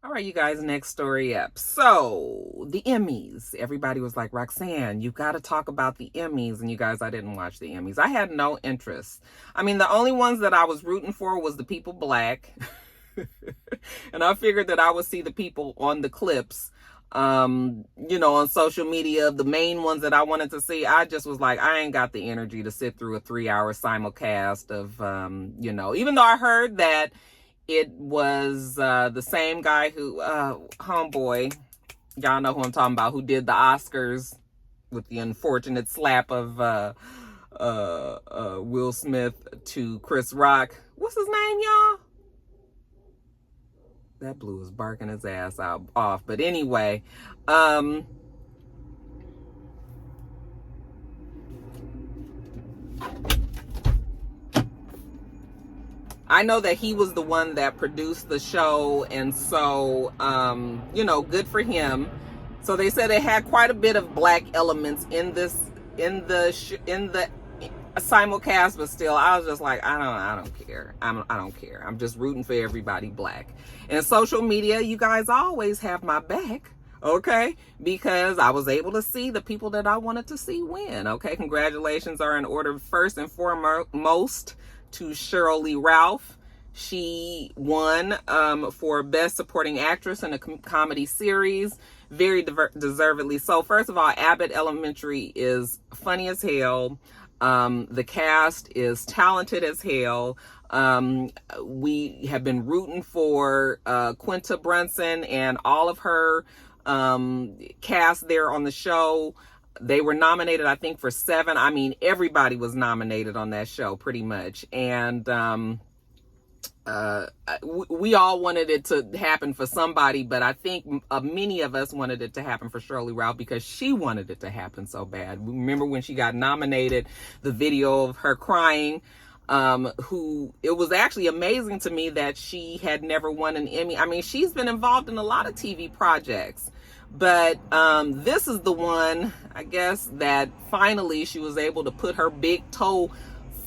All right, you guys, next story up. So, the Emmys. Everybody was like, Roxanne, you got to talk about the Emmys. And you guys, I didn't watch the Emmys. I had no interest. I mean, the only ones that I was rooting for was the people black. And I figured that I would see the people on the clips, on social media, the main ones that I wanted to see. I just was like, I ain't got the energy to sit through a 3-hour simulcast of, even though I heard that it was the same guy who, homeboy, y'all know who I'm talking about, who did the Oscars with the unfortunate slap of Will Smith to Chris Rock. What's his name, y'all? That blue is barking his ass off. But anyway, I know that he was the one that produced the show, and so, good for him. So they said it had quite a bit of black elements in the simulcast, but still, I was just like, I don't care. I don't care. I'm just rooting for everybody black. And social media, you guys always have my back, okay? Because I was able to see the people that I wanted to see win, okay? Congratulations are in order, first and foremost, to Shirley Ralph. She won for Best Supporting Actress in a Comedy Series. Very deservedly so. First of all, Abbott Elementary is funny as hell. The cast is talented as hell. We have been rooting for Quinta Brunson and all of her cast there on the show. They were nominated, I think, for 7. I mean, everybody was nominated on that show, pretty much. And we all wanted it to happen for somebody, but I think many of us wanted it to happen for Shirley Ralph because she wanted it to happen so bad. Remember when she got nominated, the video of her crying, it was actually amazing to me that she had never won an Emmy. I mean, she's been involved in a lot of TV projects, but this is the one, I guess, that finally she was able to put her big toe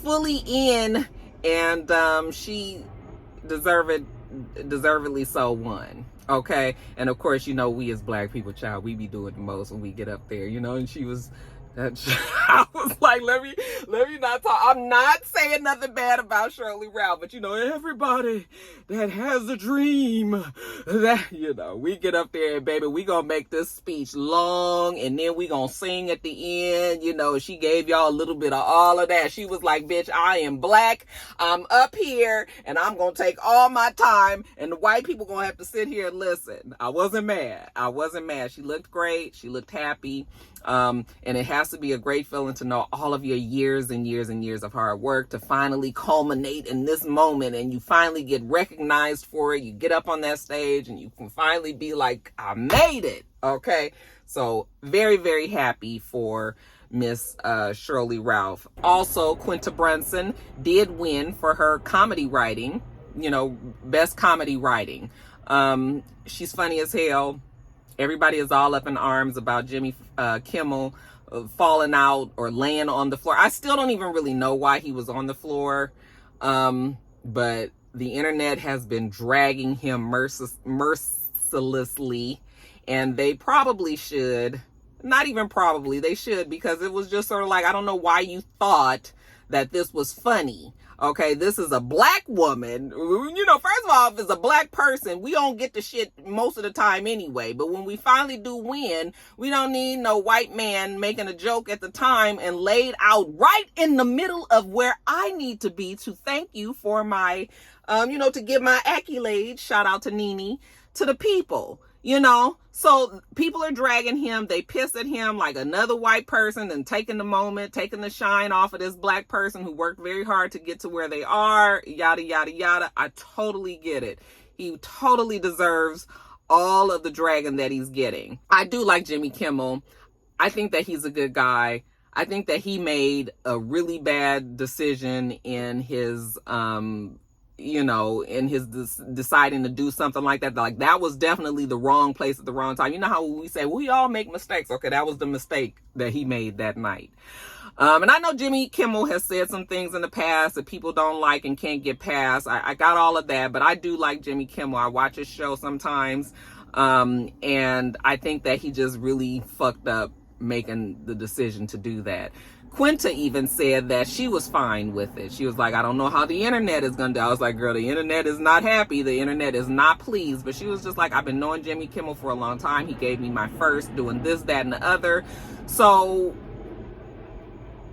fully in, and she deservedly so won. Okay. And of course, we as black people, child, we be doing the most when we get up there, and she was, I was like, let me not talk. I'm not saying nothing bad about Shirley Ralph, but everybody that has a dream, that, we get up there and baby, we gonna make this speech long, and then we gonna sing at the end. She gave y'all a little bit of all of that. She was like, bitch, I am black. I'm up here and I'm gonna take all my time, and the white people gonna have to sit here and listen. I wasn't mad. She looked great. She looked happy. And it has to be a great feeling to know all of your years and years and years of hard work to finally culminate in this moment, and you finally get recognized for it. You get up on that stage and you can finally be like, I made it. Okay. So very, very happy for Miss Shirley Ralph. Also, Quinta Brunson did win for her comedy writing, best comedy writing. She's funny as hell. Everybody is all up in arms about Jimmy Kimmel falling out or laying on the floor. I still don't even really know why he was on the floor. But the internet has been dragging him mercilessly. And they probably should. Not even probably. They should, because it was just sort of like, I don't know why you thought that this was funny. Okay, this is a black woman. First of all, if it's a black person, we don't get the shit most of the time anyway. But when we finally do win, we don't need no white man making a joke at the time and laid out right in the middle of where I need to be to thank you for my, to give my accolades, shout out to Nene, to the people. So people are dragging him. They piss at him like another white person and taking the moment, taking the shine off of this black person who worked very hard to get to where they are, yada, yada, yada. I totally get it. He totally deserves all of the dragging that he's getting. I do like Jimmy Kimmel. I think that he's a good guy. I think that he made a really bad decision in his you know, in his deciding to do something like that. Like, that was definitely the wrong place at the wrong time. You know how we say, we all make mistakes. Okay, that was the mistake that he made that night. And I know Jimmy Kimmel has said some things in the past that people don't like and can't get past. I got all of that, but I do like Jimmy Kimmel. I watch his show sometimes. And I think that he just really fucked up making the decision to do that. Quinta even said that she was fine with it. She was like, I don't know how the internet is going to do. I was like, girl, the internet is not happy. The internet is not pleased. But she was just like, I've been knowing Jimmy Kimmel for a long time. He gave me my first doing this, that, and the other. So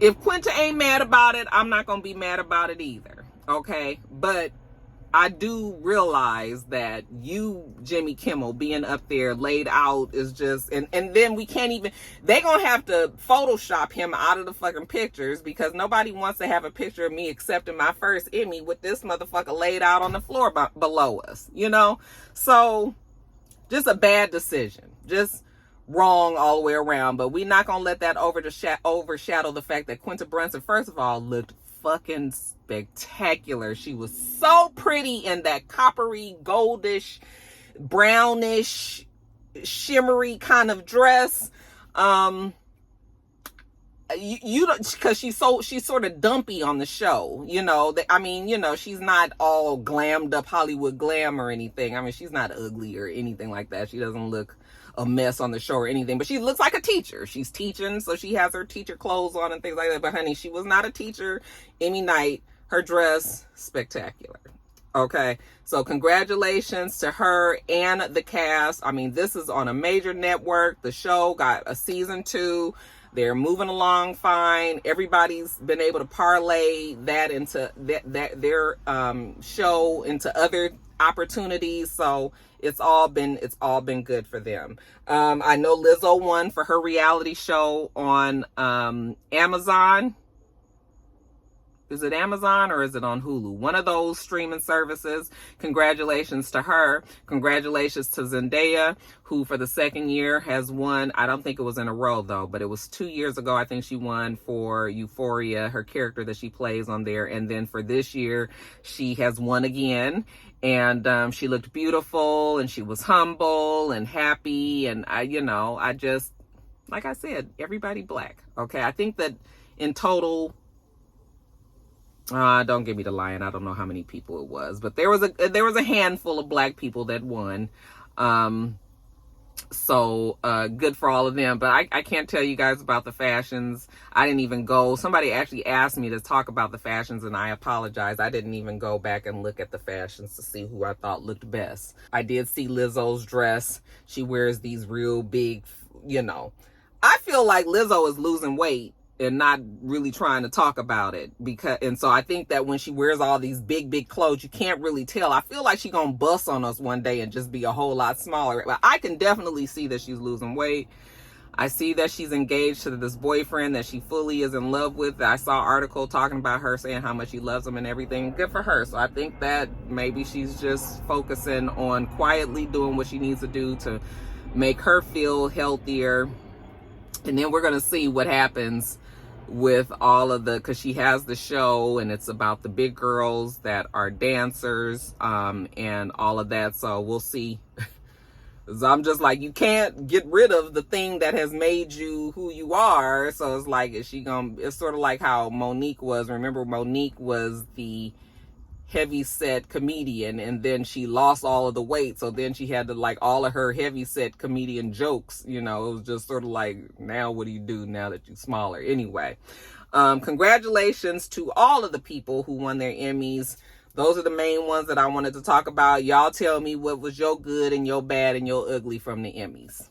if Quinta ain't mad about it, I'm not going to be mad about it either. Okay? But I do realize that you, Jimmy Kimmel, being up there laid out is just, and then we can't even, they gonna have to Photoshop him out of the fucking pictures, because nobody wants to have a picture of me accepting my first Emmy with this motherfucker laid out on the floor below us, you know? So, just a bad decision. Just wrong all the way around. But we're not gonna let that overshadow the fact that Quinta Brunson, first of all, looked fucking spectacular. She was so pretty in that coppery, goldish, brownish, shimmery kind of dress. You don't, because she's sort of dumpy on the show, you know. I mean, you know, she's not all glammed up Hollywood glam or anything. I mean, she's not ugly or anything like that. She doesn't look a mess on the show or anything, but she looks like a teacher. She's teaching, so she has her teacher clothes on and things like that. But honey, she was not a teacher. Emmy night, her dress, spectacular. Okay, so congratulations to her and the cast. I mean, this is on a major network. The show got a season 2. They're moving along fine. Everybody's been able to parlay that into their show into other opportunities. So it's all been good for them. I know Lizzo won for her reality show on Amazon. Is it Amazon or is it on Hulu? One of those streaming services. Congratulations to her. Congratulations to Zendaya, who for the second year has won. I don't think it was in a row though, but it was 2 years ago. I think she won for Euphoria, her character that she plays on there. And then for this year, she has won again. And she looked beautiful and she was humble and happy. And I just, like I said, everybody black. Okay. I think that in total, don't give me the lying. I don't know how many people it was, but there was a handful of black people that won. So good for all of them. But I can't tell you guys about the fashions. I didn't even go. Somebody actually asked me to talk about the fashions, and I apologize. I didn't even go back and look at the fashions to see who I thought looked best. I did see Lizzo's dress. She wears these real big, I feel like Lizzo is losing weight and not really trying to talk about it, and so I think that when she wears all these big clothes, you can't really tell. I feel like she's gonna bust on us one day and just be a whole lot smaller. But I can definitely see that she's losing weight. I see that she's engaged to this boyfriend that she fully is in love with. I saw an article talking about her saying how much she loves him and everything. Good for her. So I think that maybe she's just focusing on quietly doing what she needs to do to make her feel healthier. And then we're gonna see what happens with all of because she has the show and it's about the big girls that are dancers and all of that. So we'll see. So I'm just like, you can't get rid of the thing that has made you who you are. So it's like, it's sort of like how Monique was. Remember, Monique was the heavy set comedian, and then she lost all of the weight, so then she had to, like, all of her heavy set comedian jokes, it was just sort of like, now what do you do now that you're smaller? Anyway, congratulations to all of the people who won their Emmys. Those are the main ones that I wanted to talk about. Y'all tell me what was your good and your bad and your ugly from the Emmys.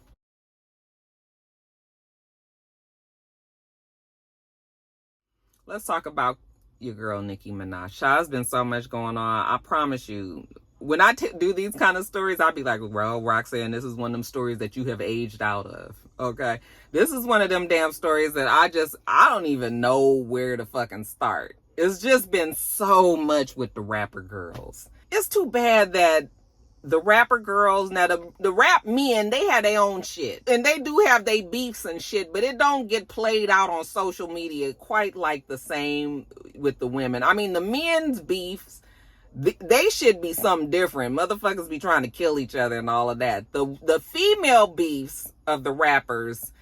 Let's talk about your girl Nicki Minaj. There's been so much going on. I promise you, when I do these kind of stories, I'll be like, well, Roxanne, this is one of them stories that you have aged out of. Okay, this is one of them damn stories that I don't even know where to fucking start. It's just been so much with the rapper girls. It's too bad that the rapper girls, now the rap men, they have their own shit. And they do have their beefs and shit, but it don't get played out on social media quite like the same with the women. I mean, the men's beefs, They should be something different. Motherfuckers be trying to kill each other and all of that. The female beefs of the rappers,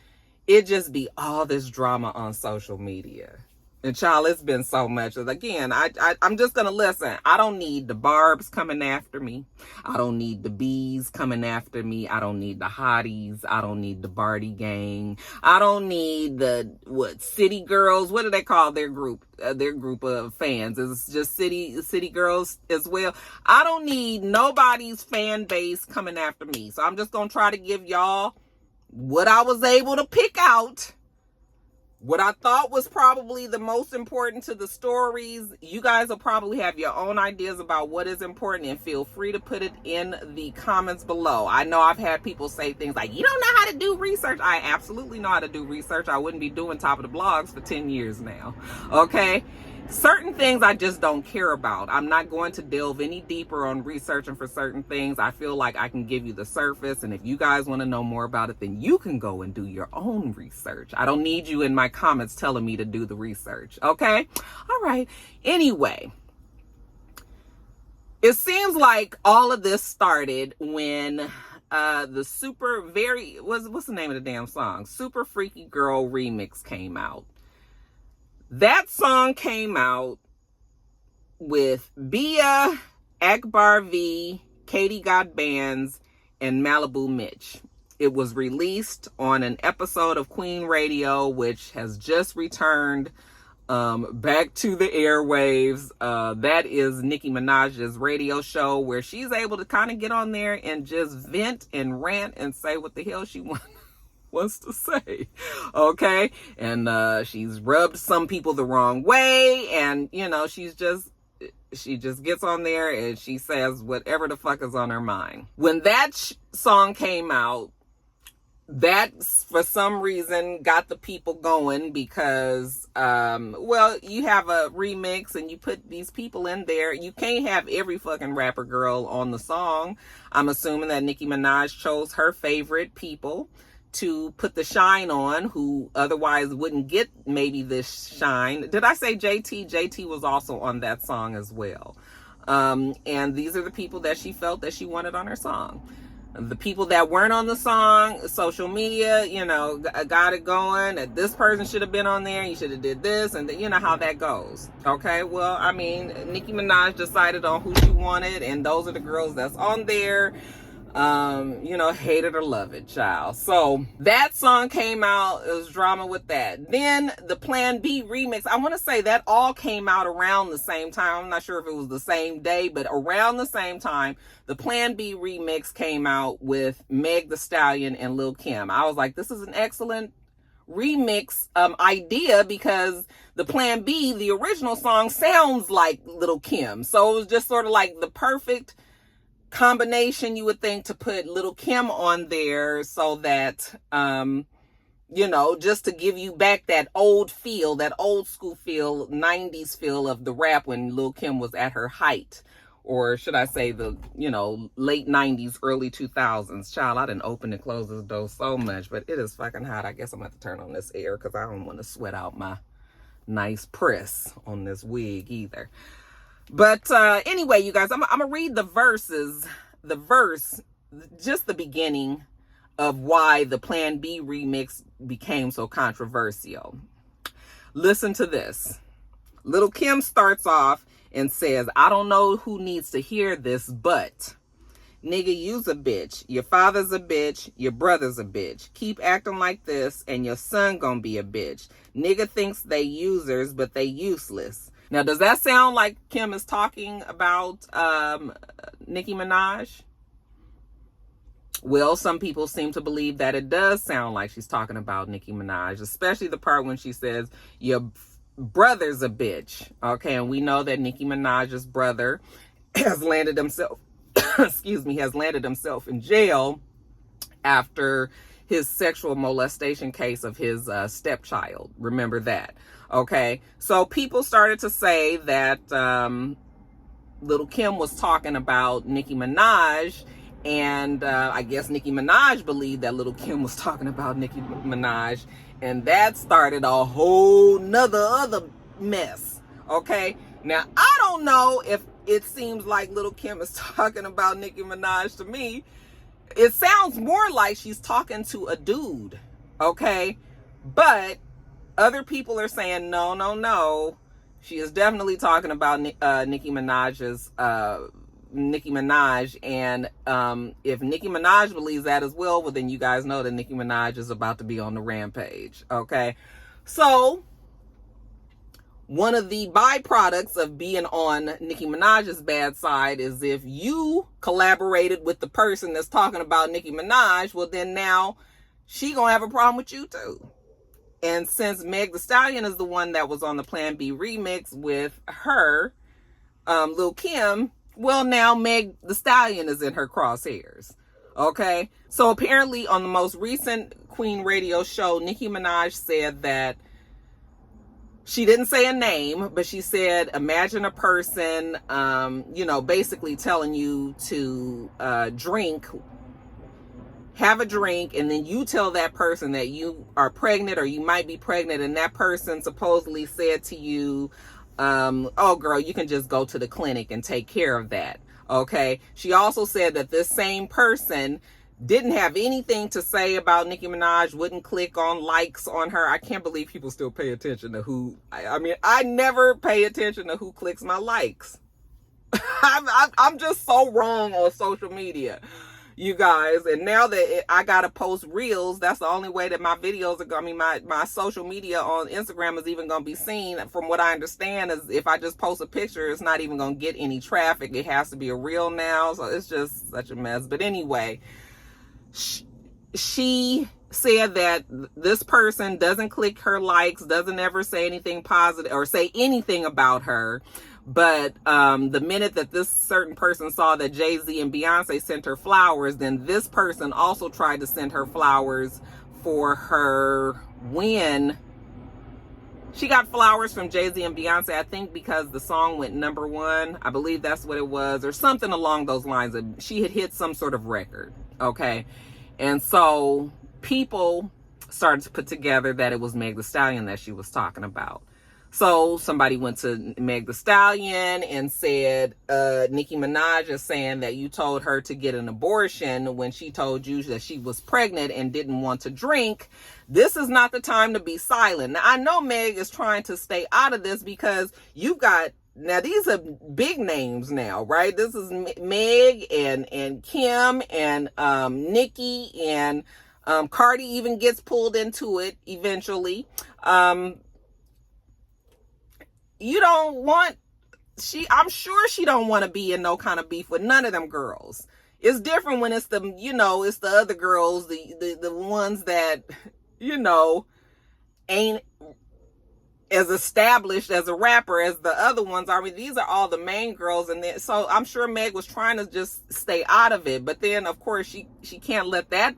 it just be all this drama on social media. And child, it's been so much. Again, I'm just going to listen. I don't need the Barbs coming after me. I don't need the Bees coming after me. I don't need the Hotties. I don't need the Barty Gang. I don't need the, City Girls. What do they call their group? Their group of fans. It's just City Girls as well. I don't need nobody's fan base coming after me. So I'm just going to try to give y'all what I was able to pick out. What I thought was probably the most important to the stories. You guys will probably have your own ideas about what is important, and feel free to put it in the comments below. I know I've had people say things like, you don't know how to do research. I absolutely know how to do research. I wouldn't be doing Top of the Blogs for 10 years now. Okay? Certain things I just don't care about. I'm not going to delve any deeper on researching for certain things. I feel like I can give you the surface, and if you guys want to know more about it, then you can go and do your own research. I don't need you in my comments telling me to do the research, okay? All right. Anyway, it seems like all of this started when the what's the name of the damn song? Super Freaky Girl remix came out. That song came out with Bia, Akbar V, Katie Got Bands, and Malibu Mitch. It was released on an episode of Queen Radio, which has just returned back to the airwaves. That is Nicki Minaj's radio show, where she's able to kind of get on there and just vent and rant and say what the hell she wants to say. Okay? And she's rubbed some people the wrong way, and you know, she just gets on there and she says whatever the fuck is on her mind. When that song came out, that for some reason got the people going, because well, you have a remix and you put these people in there. You can't have every fucking rapper girl on the song. I'm assuming that Nicki Minaj chose her favorite people to put the shine on, who otherwise wouldn't get maybe this shine. Did I say JT? JT was also on that song as well. And these are the people that she felt that she wanted on her song. The people that weren't on the song, social media, you know, got it going, that this person should have been on there, you should have did this, and you know how that goes. Okay, well, I mean, Nicki Minaj decided on who she wanted, and those are the girls that's on there. You know, hate it or love it, child. So that song came out. It was drama with that. Then the Plan B remix, I want to say that all came out around the same time. I'm not sure if it was the same day, but around the same time, the Plan B remix came out with Meg Thee Stallion and Lil' Kim. I was like, this is an excellent remix idea, because the Plan B, the original song, sounds like Lil' Kim. So it was just sort of like the perfect combination, you would think, to put Lil' Kim on there, so that you know, just to give you back that old feel, that old school feel, 90s feel of the rap when Lil' Kim was at her height, or should I say the, you know, late 90s, early 2000s. Child, I didn't open and close this door so much, but it is fucking hot. I guess I'm gonna have to turn on this air, because I don't want to sweat out my nice press on this wig either. But anyway, you guys, I'm gonna read the verse, just the beginning of why the Plan B remix became so controversial. Listen to this. Lil' Kim starts off and says, I don't know who needs to hear this, but nigga, you's a bitch. Your father's a bitch. Your brother's a bitch. Keep acting like this and your son gonna be a bitch. Nigga thinks they users, but they useless. Now, does that sound like Kim is talking about Nicki Minaj? Well, some people seem to believe that it does sound like she's talking about Nicki Minaj, especially the part when she says, your brother's a bitch. Okay, and we know that Nicki Minaj's brother has landed himself, has landed himself in jail after his sexual molestation case of his stepchild. Remember that. Okay, so people started to say that Lil' Kim was talking about Nicki Minaj, and I guess Nicki Minaj believed that Lil' Kim was talking about Nicki Minaj, and that started a whole nother other mess. Okay, now I don't know if it seems like Lil' Kim is talking about Nicki Minaj to me. It sounds more like she's talking to a dude, okay? But other people are saying, no. She is definitely talking about Nicki Minaj, and if Nicki Minaj believes that as well, then you guys know that Nicki Minaj is about to be on the rampage, okay? So, one of the byproducts of being on Nicki Minaj's bad side is if you collaborated with the person that's talking about Nicki Minaj, well then now she gonna have a problem with you too. And since Meg Thee Stallion is the one that was on the Plan B remix with her, Lil' Kim, well now Meg Thee Stallion is in her crosshairs. Okay? So apparently on the most recent Queen Radio show, Nicki Minaj said that she didn't say a name, but she said, imagine a person, basically telling you to have a drink, and then you tell that person that you are pregnant or you might be pregnant, and that person supposedly said to you, oh girl, you can just go to the clinic and take care of that. Okay. She also said that this same person didn't have anything to say about Nicki Minaj, wouldn't click on likes on her. I can't believe people still pay attention to who, I never pay attention to who clicks my likes. I'm just so wrong on social media, you guys. And now that I gotta post reels, that's the only way that my videos are gonna, my social media on Instagram is even gonna be seen. From what I understand is if I just post a picture, it's not even gonna get any traffic. It has to be a reel now. So it's just such a mess. But anyway, she said that this person doesn't click her likes, doesn't ever say anything positive or say anything about her. But the minute that this certain person saw that Jay-Z and Beyonce sent her flowers, then this person also tried to send her flowers for her win. She got flowers from Jay-Z and Beyonce, I think because the song went #1. I believe that's what it was, or something along those lines. She had hit some sort of record, okay? And so people started to put together that it was Meg Thee Stallion that she was talking about. So somebody went to Meg Thee Stallion and said, Nicki Minaj is saying that you told her to get an abortion when she told you that she was pregnant and didn't want to drink. This is not the time to be silent. Now, I know Meg is trying to stay out of this because you've got, now these are big names now, right? This is Meg and Kim and Nicki, and Cardi even gets pulled into it eventually. You don't want, I'm sure she don't want to be in no kind of beef with none of them girls. It's different when it's the, it's the other girls, the ones that, ain't as established as a rapper as the other ones are. These are all the main girls. And then, so I'm sure Meg was trying to just stay out of it. But then, of course, she can't let that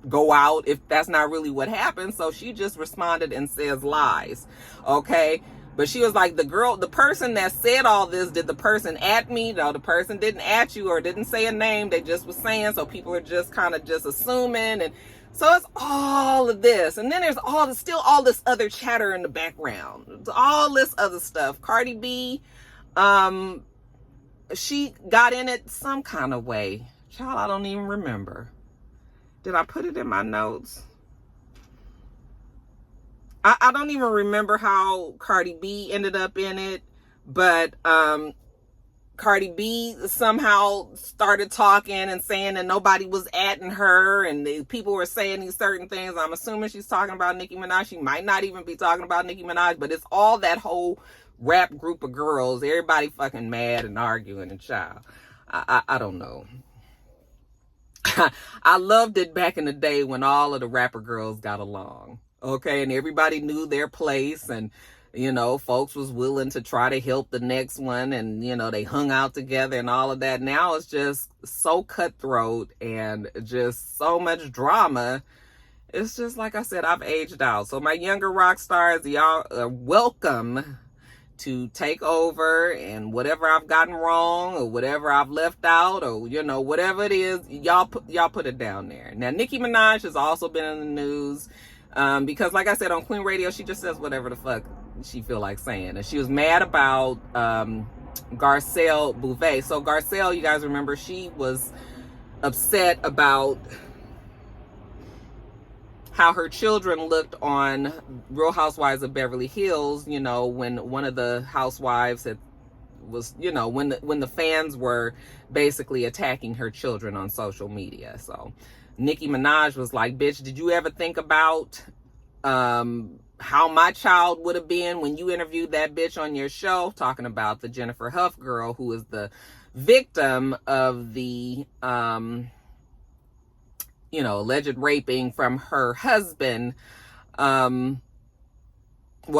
go out if that's not really what happened. So she just responded and says lies. Okay. But she was like, the person that said all this, did the person at me? No, the person didn't at you or didn't say a name. They just was saying, so people are just kind of just assuming. And so it's all of this. And then there's still all this other chatter in the background. It's all this other stuff. Cardi B, she got in it some kind of way. Child, I don't even remember. Did I put it in my notes? I don't even remember how Cardi B ended up in it, but Cardi B somehow started talking and saying that nobody was atting her, and people were saying these certain things. I'm assuming she's talking about Nicki Minaj. She might not even be talking about Nicki Minaj, but it's all that whole rap group of girls. Everybody fucking mad and arguing and child. I don't know. I loved it back in the day when all of the rapper girls got along. Okay, and everybody knew their place, and folks was willing to try to help the next one, and they hung out together and all of that. Now it's just so cutthroat and just so much drama. It's just like I said, I've aged out. So my younger rock stars, y'all are welcome to take over, and whatever I've gotten wrong or whatever I've left out or whatever it is, y'all put it down there. Now Nicki Minaj has also been in the news. Because like I said, on Queen Radio, she just says whatever the fuck she feel like saying. And she was mad about Garcelle Bouvet. So Garcelle, you guys remember, she was upset about how her children looked on Real Housewives of Beverly Hills, you know, when one of the housewives was, you know, when the fans were basically attacking her children on social media. So Nicki Minaj was like, bitch, did you ever think about how my child would have been when you interviewed that bitch on your show? Talking about the Jennifer Huff girl who is the victim of the you know, alleged raping from her husband. Well,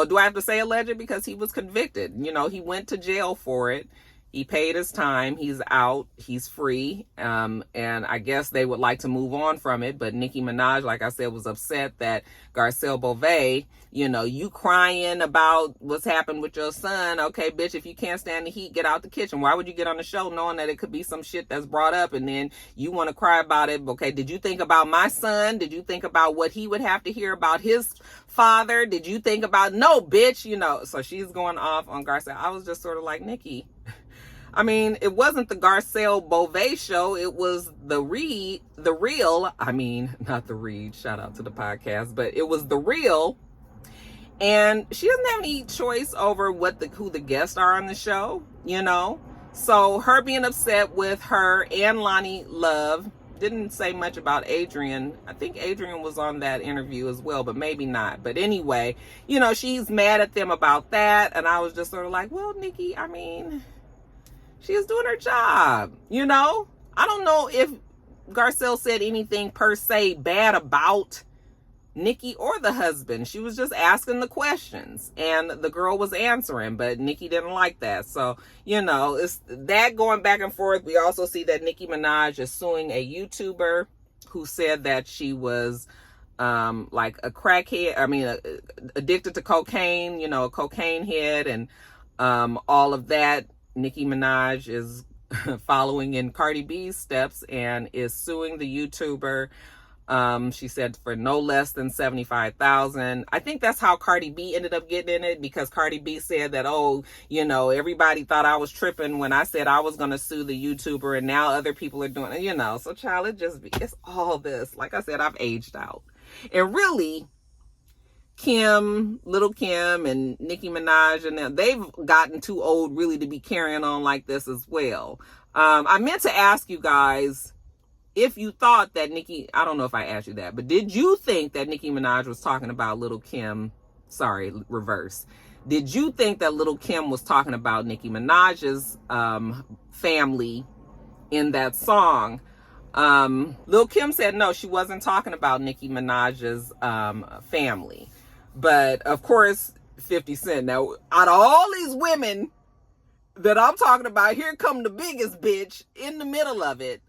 do I have to say alleged? Because he was convicted. You know, he went to jail for it. He paid his time. He's out. He's free. And I guess they would like to move on from it. But Nicki Minaj, like I said, was upset that Garcelle Bouvet, you know, you crying about what's happened with your son. Okay, bitch, if you can't stand the heat, get out the kitchen. Why would you get on the show knowing that it could be some shit that's brought up and then you want to cry about it? Okay, did you think about my son? Did you think about what he would have to hear about his father? Did you think about, no, bitch, you know? So she's going off on Garcelle. I was just sort of like, Nicki, I mean, it wasn't the Garcelle Bouvet show. It was the real, I mean, not the Read, shout out to the podcast, but it was the real. And she doesn't have any choice over who the guests are on the show, you know? So her being upset with her and Lonnie Love, didn't say much about Adrian. I think Adrian was on that interview as well, but maybe not. But anyway, you know, she's mad at them about that. And I was just sort of like, well, Nicki, I mean, she is doing her job, you know? I don't know if Garcelle said anything per se bad about Nicki or the husband. She was just asking the questions and the girl was answering, but Nicki didn't like that. So, you know, it's that going back and forth. We also see that Nicki Minaj is suing a YouTuber who said that she was like a crackhead, I mean, addicted to cocaine, you know, a cocaine head and all of that. Nicki Minaj is following in Cardi B's steps and is suing the YouTuber. She said for no less than $75,000. I think that's how Cardi B ended up getting in it, because Cardi B said that, oh, you know, everybody thought I was tripping when I said I was going to sue the YouTuber and now other people are doing it, you know. So child, it's all this. Like I said, I've aged out. And really, Little Kim and Nicki Minaj and them, they've gotten too old really to be carrying on like this as well. I meant to ask you guys if you thought that I don't know if I asked you that, but did you think that Nicki Minaj was talking about Little Kim? Sorry, reverse. Did you think that Little Kim was talking about Nicki Minaj's family in that song? Lil Kim said no, she wasn't talking about Nicki Minaj's family. But of course, 50 Cent. Now, out of all these women that I'm talking about, here come the biggest bitch in the middle of it,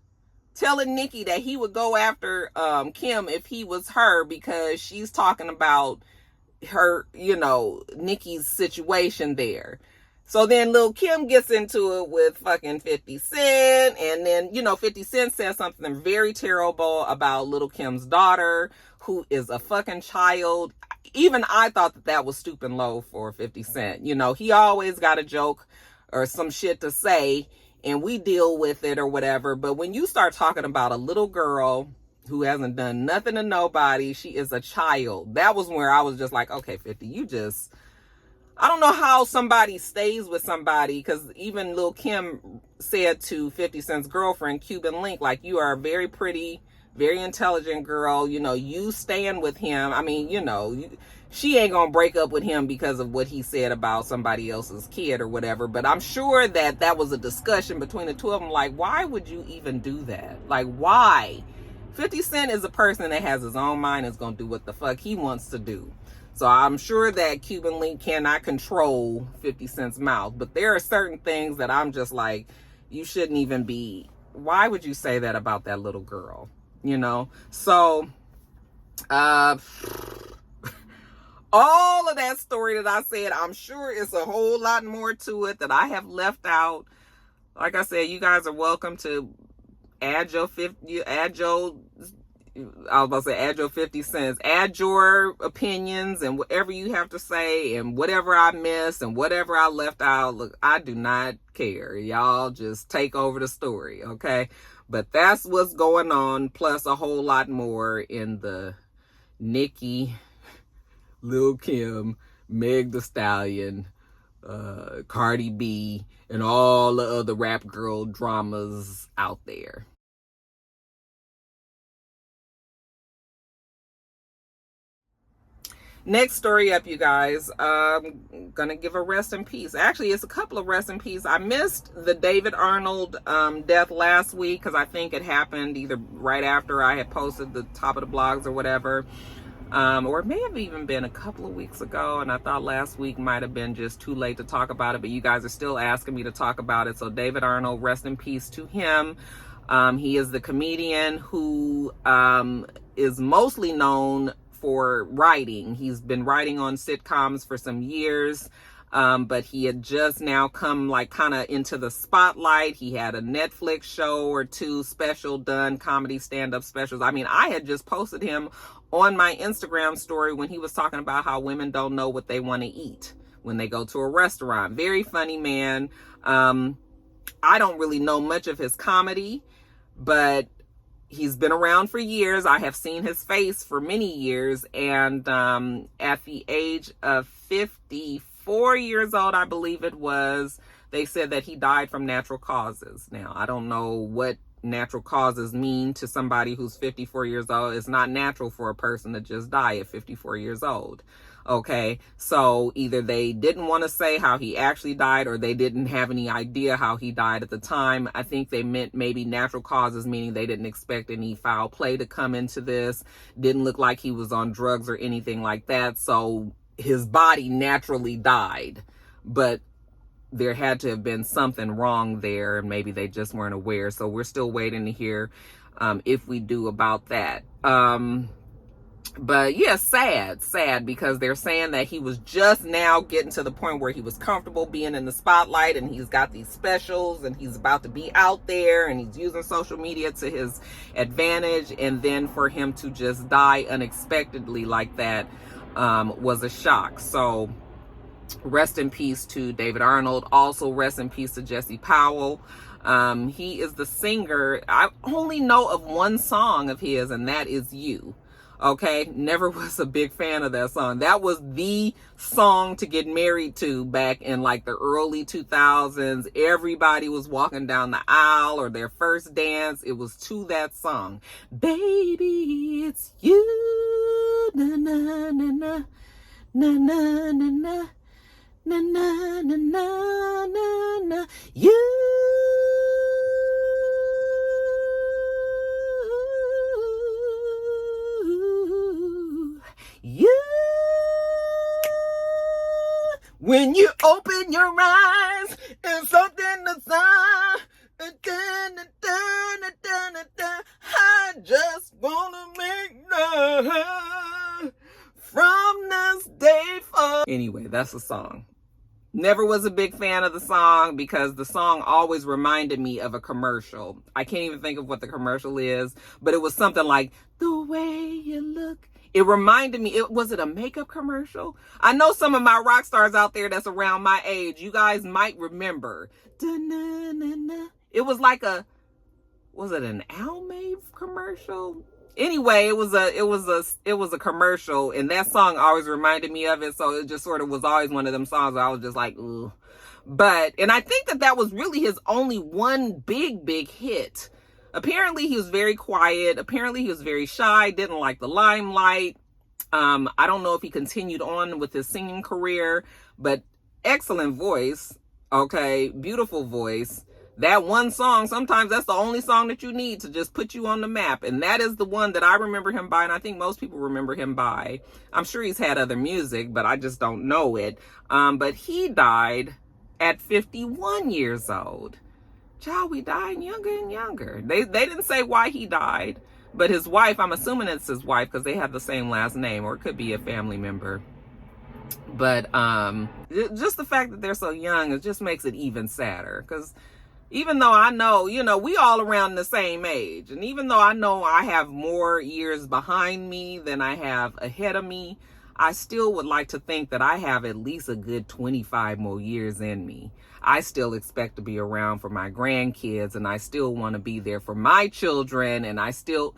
telling Nicki that he would go after Kim if he was her, because she's talking about her, you know, Nicki's situation there. So then Lil Kim gets into it with fucking 50 Cent. And then, you know, 50 Cent says something very terrible about Lil Kim's daughter, who is a fucking child. Even I thought that was stooping low for 50 Cent. You know, he always got a joke or some shit to say, and we deal with it or whatever. But when you start talking about a little girl who hasn't done nothing to nobody, she is a child. That was where I was just like, okay, 50, I don't know how somebody stays with somebody, because even Lil Kim said to 50 Cent's girlfriend, Cuban Link, like, you are a very pretty, very intelligent girl. You know, you staying with him. I mean, you know, she ain't gonna break up with him because of what he said about somebody else's kid or whatever. But I'm sure that was a discussion between the two of them. Like, why would you even do that? Like, why? 50 Cent is a person that has his own mind, is gonna do what the fuck he wants to do. So I'm sure that Cuban Link cannot control 50 Cent's mouth. But there are certain things that I'm just like, you shouldn't even be. Why would you say that about that little girl? You know? So, all of that story that I said, I'm sure it's a whole lot more to it that I have left out. Like I said, you guys are welcome to add your I was about to say, add your 50 cents, add your opinions and whatever you have to say and whatever I missed and whatever I left out. Look, I do not care. Y'all just take over the story, okay? But that's what's going on, plus a whole lot more in the Nicki, Lil Kim, Meg Thee Stallion, Cardi B, and all the other rap girl dramas out there. Next story up, you guys. I'm gonna give a rest in peace. Actually, it's a couple of rest in peace. I missed the David Arnold death last week because I think it happened either right after I had posted the top of the blogs or whatever. Or it may have even been a couple of weeks ago, and I thought last week might have been just too late to talk about it, but you guys are still asking me to talk about it. So David Arnold, rest in peace to him. He is the comedian who is mostly known for writing. He's been writing on sitcoms for some years, but he had just now come like kind of into the spotlight. He had a Netflix show or two special done, comedy stand-up specials. I mean, I had just posted him on my Instagram story when he was talking about how women don't know what they want to eat when they go to a restaurant. Very funny man. I don't really know much of his comedy, but he's been around for years. I have seen his face for many years. And at the age of 54 years old, I believe it was, they said that he died from natural causes. Now, I don't know what natural causes mean to somebody who's 54 years old. It's not natural for a person to just die at 54 years old. Okay, so either they didn't want to say how he actually died or they didn't have any idea how he died at the time. I think they meant maybe natural causes, meaning they didn't expect any foul play to come into this. Didn't look like he was on drugs or anything like that. So his body naturally died, but there had to have been something wrong there, and maybe they just weren't aware. So we're still waiting to hear if we do about that. But yeah, sad, because they're saying that he was just now getting to the point where he was comfortable being in the spotlight, and he's got these specials and he's about to be out there and he's using social media to his advantage. And then for him to just die unexpectedly like that was a shock. So rest in peace to David Arnold. Also rest in peace to Jesse Powell. He is the singer. I only know of one song of his, and that is You. Okay, never was a big fan of that song. That was the song to get married to back in like the early 2000s. Everybody was walking down the aisle or their first dance. It was to that song. Baby, it's you. Na na na na na na na na na na na na na you. You, when you open your eyes and something that's on, I just wanna make love from this day forward. Anyway, that's the song. Never was a big fan of the song because the song always reminded me of a commercial. I can't even think of what the commercial is, but it was something like, the way you look. It reminded me, was it a makeup commercial? I know some of my rock stars out there that's around my age. You guys might remember. It was like was it an Almay commercial? Anyway, it was a commercial, and that song always reminded me of it. So it just sort of was always one of them songs where I was just like, ugh. And I think that was really his only one big hit. Apparently he was very quiet. Apparently he was very shy, didn't like the limelight. I don't know if he continued on with his singing career, but excellent voice. Okay, beautiful voice. That one song, sometimes that's the only song that you need to just put you on the map. And that is the one that I remember him by, and I think most people remember him by. I'm sure he's had other music, but I just don't know it. But he died at 51 years old. Child, we dying younger and younger. They didn't say why he died, but his wife, I'm assuming it's his wife because they have the same last name, or it could be a family member. But just the fact that they're so young, it just makes it even sadder because, even though I know, we all around the same age. And even though I know I have more years behind me than I have ahead of me, I still would like to think that I have at least a good 25 more years in me. I still expect to be around for my grandkids, and I still want to be there for my children. And I still,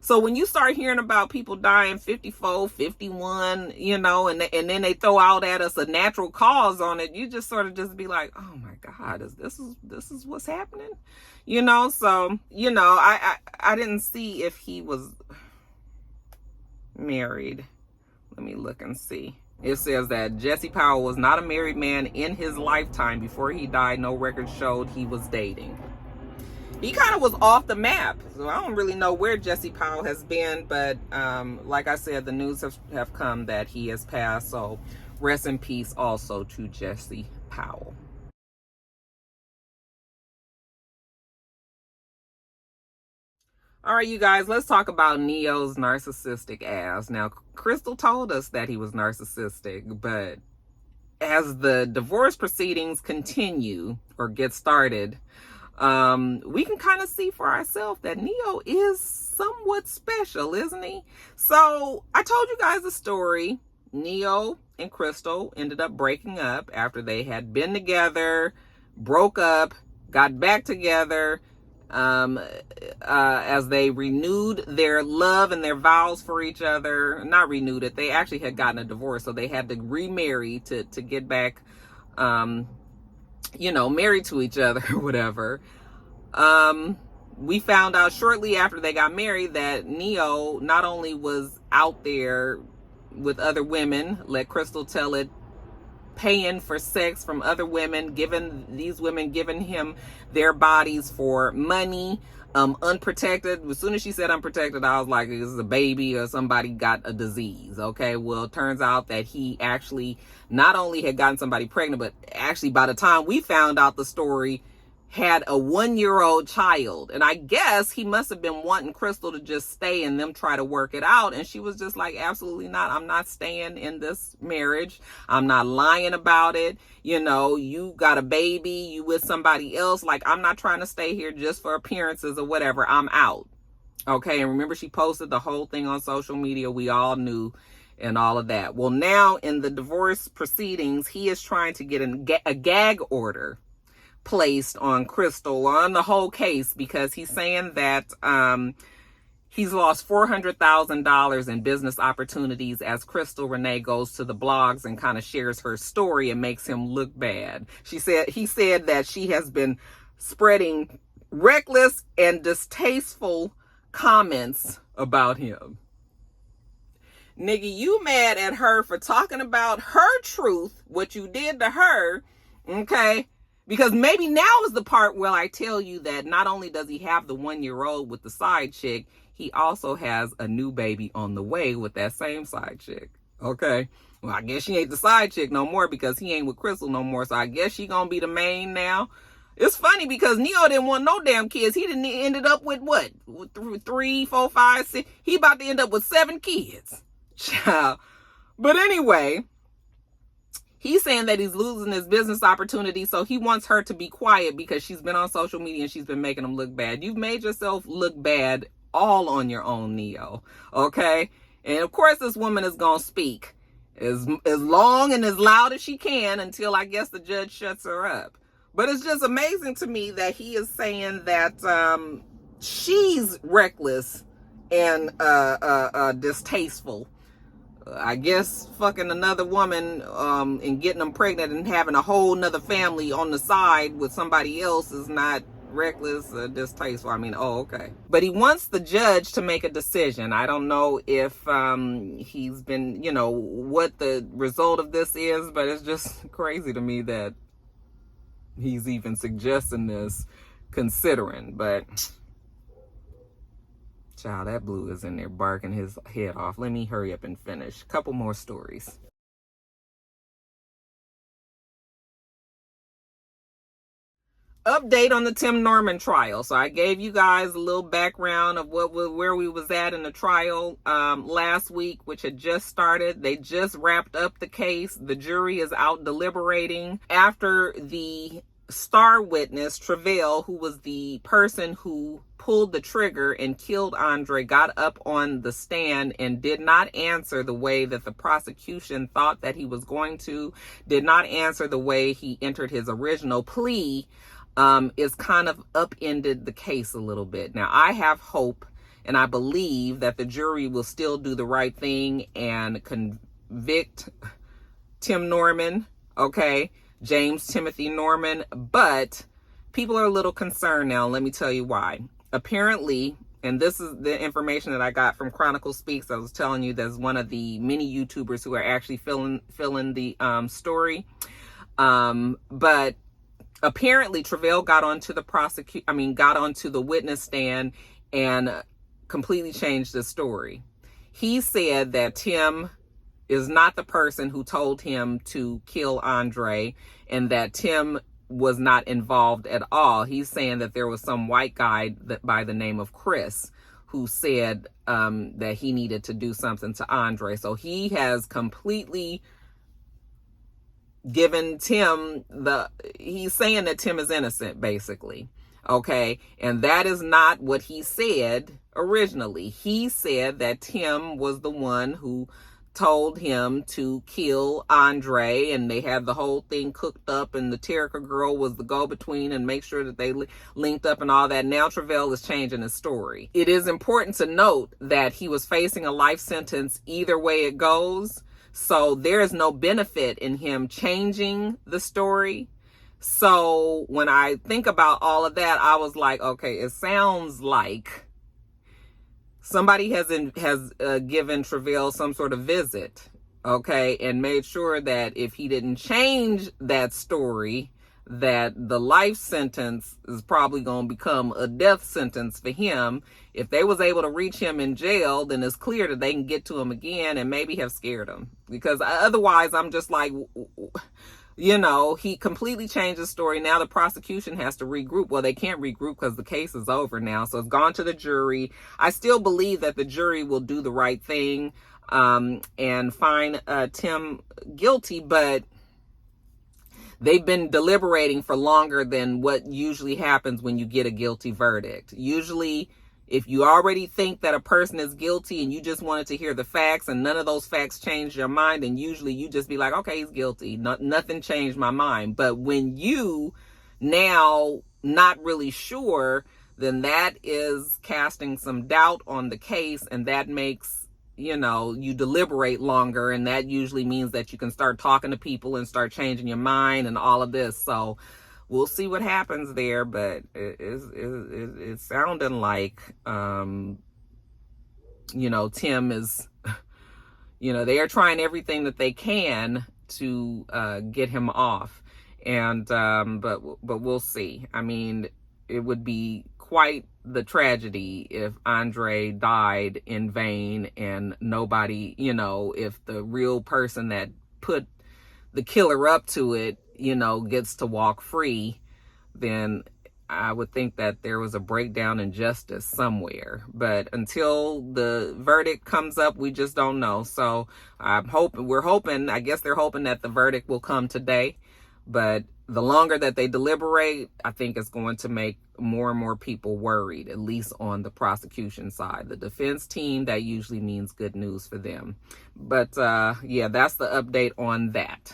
so when you start hearing about people dying 54, 51, and then they throw out at us a natural cause on it, you just sort of just be like, oh my God, this is what's happening? So, I didn't see if he was married. Let me look and see. It says that Jesse Powell was not a married man in his lifetime. Before he died, no record showed he was dating. He kind of was off the map. So I don't really know where Jesse Powell has been. But like I said, the news have come that he has passed. So rest in peace also to Jesse Powell. All right, you guys, let's talk about Neyo's narcissistic ass. Now, Crystal told us that he was narcissistic, but as the divorce proceedings continue or get started, we can kind of see for ourselves that Neyo is somewhat special, isn't he? So I told you guys a story. Neyo and Crystal ended up breaking up after they had been together, broke up, got back together, as they renewed their love and their vows for each other. Not renewed it, they actually had gotten a divorce, so they had to remarry to get back married to each other or whatever. We found out shortly after they got married that Neyo not only was out there with other women, let Crystal tell it, paying for sex from other women, giving him their bodies for money, unprotected. As soon as she said unprotected, I was like, this is a baby or somebody got a disease. Okay, well, it turns out that he actually not only had gotten somebody pregnant, but actually by the time we found out the story, had a 1-year-old child. And I guess he must have been wanting Crystal to just stay and them try to work it out. And she was just like, absolutely not. I'm not staying in this marriage. I'm not lying about it. You got a baby, you with somebody else. Like, I'm not trying to stay here just for appearances or whatever. I'm out. Okay. And remember, she posted the whole thing on social media. We all knew and all of that. Well, now in the divorce proceedings, he is trying to get a gag order placed on Crystal, on the whole case, because he's saying that he's lost $400,000 in business opportunities as Crystal Renee goes to the blogs and kind of shares her story and makes him look bad. He said that she has been spreading reckless and distasteful comments about him. Nigga, you mad at her for talking about her truth, what you did to her, okay? Because maybe now is the part where I tell you that not only does he have the 1-year-old with the side chick, he also has a new baby on the way with that same side chick. Okay. Well, I guess she ain't the side chick no more because he ain't with Crystal no more. So I guess she gonna be the main now. It's funny because Neyo didn't want no damn kids. He didn't ended up with what? 3, 4, 5, 6. He about to end up with 7 kids. Child. But anyway, he's saying that he's losing his business opportunity, so he wants her to be quiet because she's been on social media and she's been making him look bad. You've made yourself look bad all on your own, Neyo. Okay? And of course, this woman is going to speak as long and as loud as she can until I guess the judge shuts her up. But it's just amazing to me that he is saying that she's reckless and distasteful. I guess fucking another woman and getting them pregnant and having a whole nother family on the side with somebody else is not reckless or distasteful. I mean, oh, okay. But he wants the judge to make a decision. I don't know if he's been, what the result of this is, but it's just crazy to me that he's even suggesting this, considering. But child, that blue is in there barking his head off. Let me hurry up and finish. A couple more stories. Update on the Tim Norman trial. So I gave you guys a little background of where we was at in the trial last week, which had just started. They just wrapped up the case. The jury is out deliberating. After the star witness, Tre'vell, who was the person who pulled the trigger and killed Andre, got up on the stand and did not answer the way that the prosecution thought that he was going to, did not answer the way he entered his original plea, is kind of upended the case a little bit. Now, I have hope and I believe that the jury will still do the right thing and convict Tim Norman, okay? James Timothy Norman, but people are a little concerned now. Let me tell you why. Apparently, and this is the information that I got from Chronicle Speaks. I was telling you that's one of the many YouTubers who are actually filling the story. But apparently Tre'vell got onto the witness stand and completely changed the story. He said that Tim is not the person who told him to kill Andre and that Tim was not involved at all. He's saying that there was some white guy by the name of Chris who said that he needed to do something to Andre. So he has completely given Tim he's saying that Tim is innocent, basically. Okay. And that is not what he said originally. He said that Tim was the one who told him to kill Andre, and they had the whole thing cooked up, and the Terrica girl was the go-between and make sure that they linked up and all that. Now Tre'vell is changing his story. It is important to note that he was facing a life sentence either way it goes, so there is no benefit in him changing the story. So when I think about all of that, I was like, okay, it sounds like somebody has given Tre'vell some sort of visit, okay, and made sure that if he didn't change that story, that the life sentence is probably going to become a death sentence for him. If they was able to reach him in jail, then it's clear that they can get to him again and maybe have scared him. Because otherwise, I'm just like, you know, he completely changed the story. Now the prosecution has to regroup. Well, they can't regroup because the case is over now. So it's gone to the jury. I still believe that the jury will do the right thing and find Tim guilty, but they've been deliberating for longer than what usually happens when you get a guilty verdict. Usually, if you already think that a person is guilty and you just wanted to hear the facts and none of those facts change your mind, then usually you just be like, okay, he's guilty. Nothing changed my mind. But when you now not really sure, then that is casting some doubt on the case, and that makes, you know, you deliberate longer, and that usually means that you can start talking to people and start changing your mind and all of this. So we'll see what happens there, but it's sounding like, you know, Tim is, you know, they are trying everything that they can to get him off. And, but we'll see. I mean, it would be quite the tragedy if Andre died in vain and nobody, you know, if the real person that put the killer up to it, you know, gets to walk free, then I would think that there was a breakdown in justice somewhere. But until the verdict comes up, we just don't know. So we're hoping, I guess they're hoping that the verdict will come today. But the longer that they deliberate, I think it's going to make more and more people worried, at least on the prosecution side. The defense team, that usually means good news for them. But yeah, that's the update on that.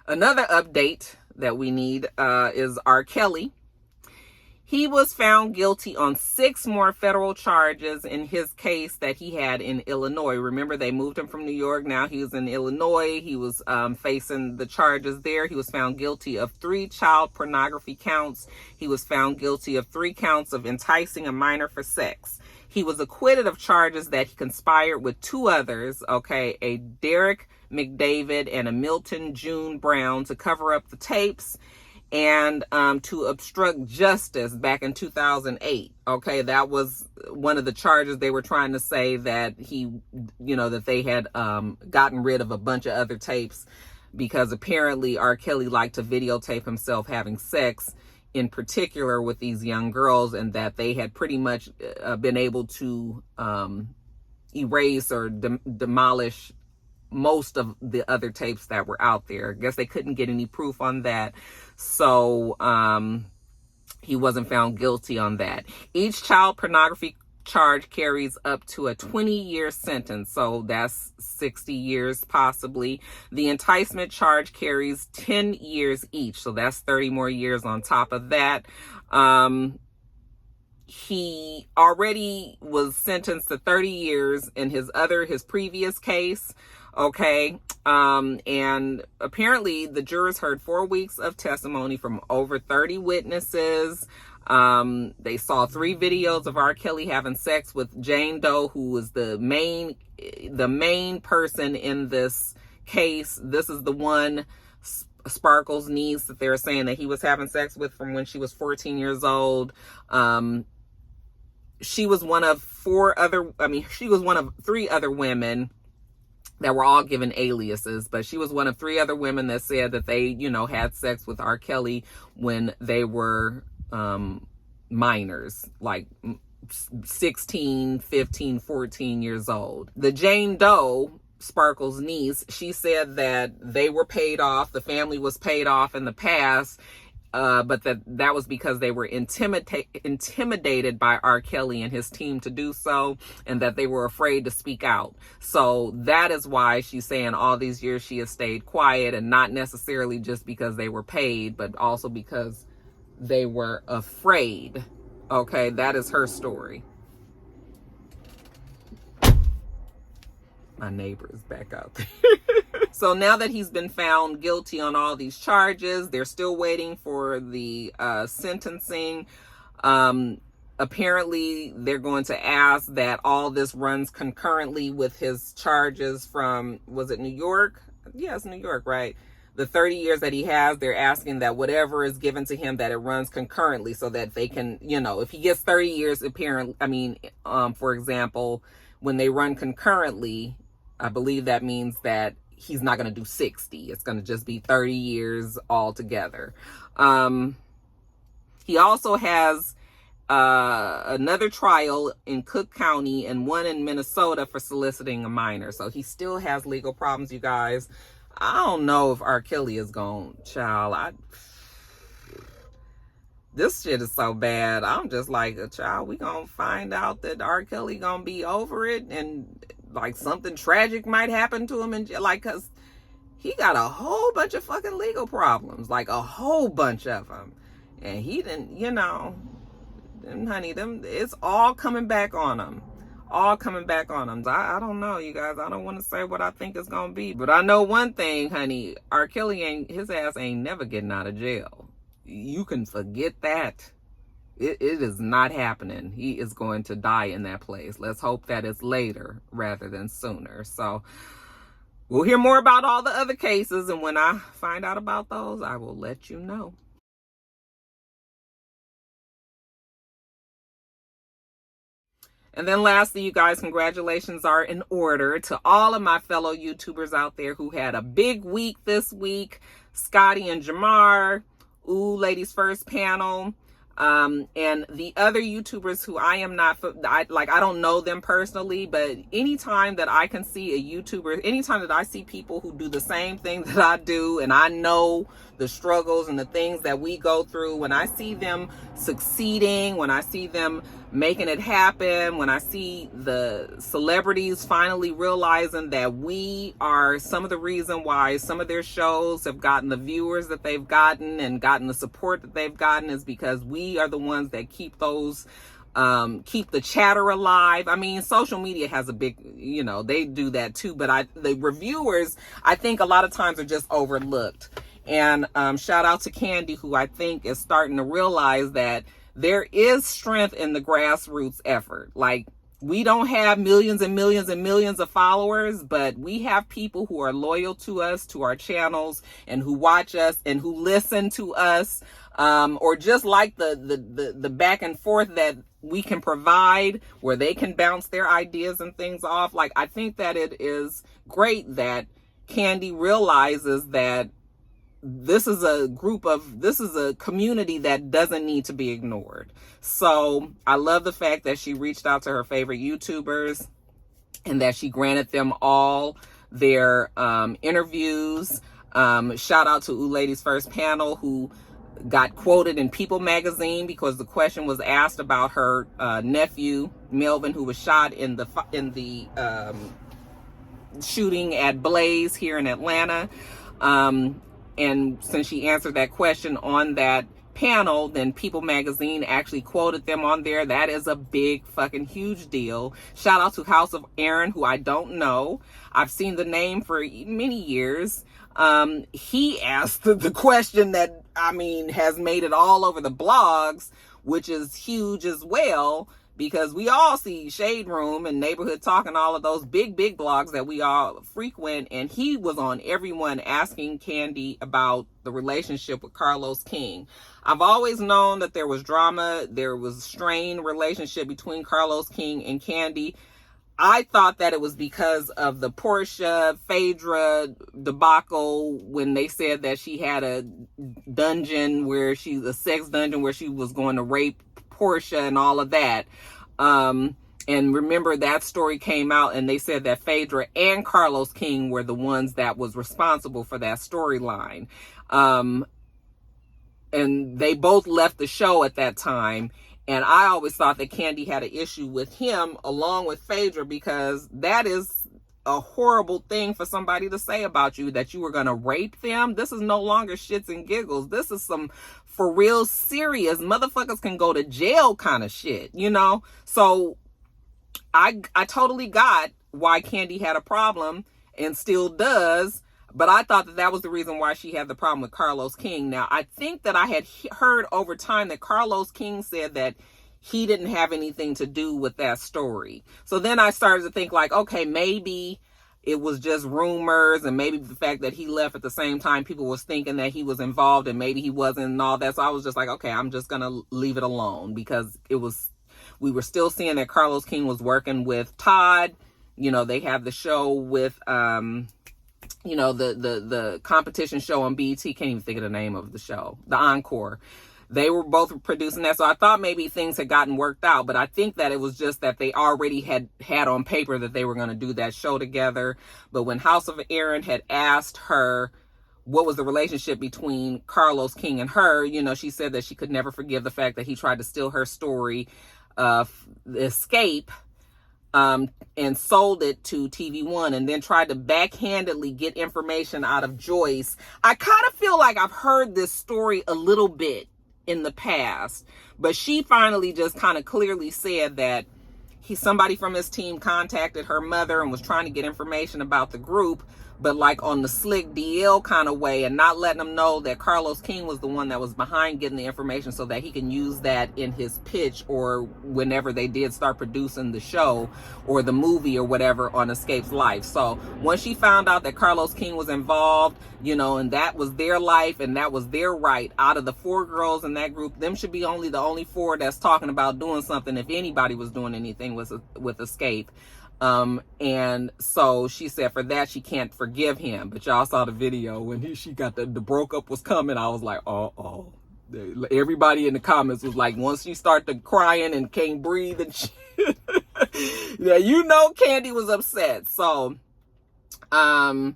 Another update that we need is RKelly. He was found guilty on 6 more federal charges in his case that he had in Illinois. Remember, they moved him from New York. Now he was in Illinois. He was facing the charges there. He was found guilty of 3 child pornography counts. He was found guilty of 3 counts of enticing a minor for sex. He was acquitted of charges that he conspired with 2 others, okay, a Derek McDavid and a Milton June Brown, to cover up the tapes and to obstruct justice back in 2008. Okay, that was one of the charges. They were trying to say that he, you know, that they had gotten rid of a bunch of other tapes because apparently RKelly liked to videotape himself having sex, in particular with these young girls, and that they had pretty much been able to erase or demolish most of the other tapes that were out there. I guess they couldn't get any proof on that. So he wasn't found guilty on that. Each child pornography charge carries up to a 20-year sentence, so that's 60 years possibly. The enticement charge carries 10 years each, so that's 30 more years on top of that. He already was sentenced to 30 years in his previous case. Okay. And apparently the jurors heard 4 weeks of testimony from over 30 witnesses. They saw 3 videos of R. Kelly having sex with Jane Doe, who was the main person in this case. This is the one, Sparkle's niece, that they're saying that he was having sex with from when she was 14 years old. She was one of 3 other women that were all given aliases, but she was one of 3 other women that said that they, had sex with R. Kelly when they were minors, like 16, 15, 14 years old. The Jane Doe, Sparkle's niece, she said that they were paid off, the family was paid off in the past, but that was because they were intimidated by R. Kelly and his team to do so, and that they were afraid to speak out. So that is why she's saying all these years she has stayed quiet, and not necessarily just because they were paid, but also because they were afraid. Okay, that is her story. My neighbor is back out there. So now that he's been found guilty on all these charges, they're still waiting for the sentencing. Apparently, they're going to ask that all this runs concurrently with his charges from, was it New York? Yes, New York, right? The 30 years that he has, they're asking that whatever is given to him, that it runs concurrently, so that they can, if he gets 30 years, for example, when they run concurrently, I believe that means that he's not going to do 60. It's going to just be 30 years altogether. He also has another trial in Cook County and one in Minnesota for soliciting a minor. So he still has legal problems, you guys. I don't know if R. Kelly is gone, child. This shit is so bad. I'm just like, child, we gonna find out that R. Kelly gonna be over it, and like something tragic might happen to him, and cause he got a whole bunch of fucking legal problems, like a whole bunch of them, and he didn't, and honey, it's all coming back on him. All coming back on him. I don't know, you guys. I don't want to say what I think it's gonna be, but I know one thing, honey. R. Kelly his ass ain't never getting out of jail. You can forget that. It is not happening. He is going to die in that place. Let's hope that it's later rather than sooner. So we'll hear more about all the other cases, and when I find out about those, I will let you know. And then lastly, you guys, congratulations are in order to all of my fellow YouTubers out there who had a big week this week. Scotty and Jamar, Ooh, Ladies First panel, and the other YouTubers who I don't know them personally, but anytime that I can see a YouTuber, anytime that I see people who do the same thing that I do, and I know the struggles and the things that we go through, when I see them succeeding, when I see them making it happen, when I see the celebrities finally realizing that we are some of the reason why some of their shows have gotten the viewers that they've gotten and gotten the support that they've gotten, is because we are the ones that keep those keep the chatter alive. I mean, social media has a big, they do that too, but the reviewers, I think a lot of times are just overlooked. And shout out to Kandi, who I think is starting to realize that there is strength in the grassroots effort. Like, we don't have millions and millions and millions of followers, but we have people who are loyal to us, to our channels, and who watch us and who listen to us, or just like the back and forth that we can provide, where they can bounce their ideas and things off. Like, I think that it is great that Kandi realizes that this is a community that doesn't need to be ignored. So I love the fact that she reached out to her favorite YouTubers and that she granted them all their interviews. Shout out to Lady's First Panel, who got quoted in People magazine because the question was asked about her nephew Melvin, who was shot in the shooting at Blaze here in Atlanta. And since she answered that question on that panel, then People magazine actually quoted them on there. That is a big fucking huge deal. Shout out to House of Aaron, who I don't know. I've seen the name for many years. He asked the question that, I mean, has made it all over the blogs, which is huge as well, because we all see Shade Room and Neighborhood Talk and all of those big blogs that we all frequent. And he was on everyone asking Kandi about the relationship with Carlos King. I've always known that there was drama. There was a strained relationship between Carlos King and Kandi. I thought that it was because of the Portia Phaedra debacle, when they said that she had a dungeon where a sex dungeon where she was going to rape Portia and all of that. And remember, that story came out and they said that Phaedra and Carlos King were the ones that was responsible for that storyline. And they both left the show at that time. And I always thought that Kandi had an issue with him along with Phaedra, because that is a horrible thing for somebody to say about you, that you were going to rape them. This is no longer shits and giggles. This is some for real serious motherfuckers can go to jail kind of shit, you know? So I totally got why Kandi had a problem and still does. But I thought that was the reason why she had the problem with Carlos King. Now, I think that I had heard over time that Carlos King said that he didn't have anything to do with that story. So then I started to think like, okay, maybe it was just rumors, and maybe the fact that he left at the same time, people was thinking that he was involved and maybe he wasn't and all that. So I was just like, okay, I'm just going to leave it alone, because we were still seeing that Carlos King was working with Todd. You know, they have the show with, you know, the competition show on BET. Can't even think of the name of the show. The Encore. They were both producing that. So I thought maybe things had gotten worked out, but I think that it was just that they already had on paper that they were going to do that show together. But when House of Aaron had asked her what was the relationship between Carlos King and her, you know, she said that she could never forgive the fact that he tried to steal her story of Escape, and sold it to TV1, and then tried to backhandedly get information out of Joyce. I kind of feel like I've heard this story a little bit in the past, but she finally just kind of clearly said that somebody from his team contacted her mother and was trying to get information about the group, but like on the slick DL kind of way, and not letting them know that Carlos King was the one that was behind getting the information so that he can use that in his pitch, or whenever they did start producing the show or the movie or whatever on Escape's life. So once she found out that Carlos King was involved, you know, and that was their life and that was their right, out of the 4 girls in that group, them should be the only 4 that's talking about doing something, if anybody was doing anything with Escape. And so she said for that she can't forgive him. But y'all saw the video when she got the broke up was coming. I was like, oh. Everybody in the comments was like, once you start to crying and can't breathe and shit, yeah, you know Kandi was upset. So I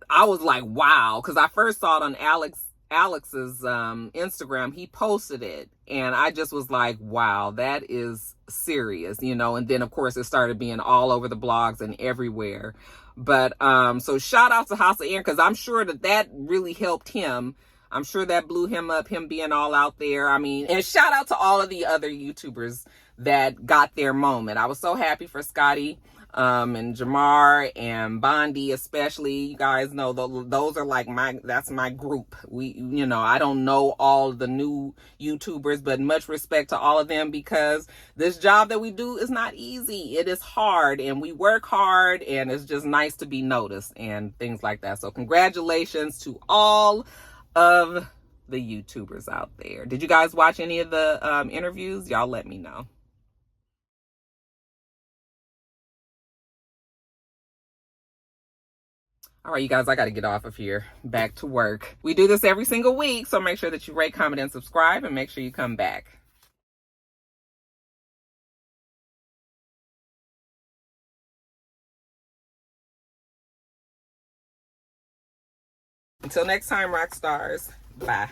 was like, wow, because I first saw it on Alex's Instagram. He posted it, and I just was like, wow, that is serious, you know. And then of course it started being all over the blogs and everywhere. But so shout out to House of Aaron, because I'm sure that really helped him. I'm sure that blew him up, him being all out there. I mean, and shout out to all of the other YouTubers that got their moment. I was so happy for Scotty and Jamar and Bondi, especially. You guys know those are like that's my group. You know, I don't know all the new YouTubers, but much respect to all of them, because this job that we do is not easy. It is hard, and we work hard, and it's just nice to be noticed and things like that. So congratulations to all of the YouTubers out there. Did you guys watch any of the interviews? Y'all let me know. All right, you guys, I got to get off of here. Back to work. We do this every single week, so make sure that you rate, comment, and subscribe, and make sure you come back. Until next time, rock stars. Bye.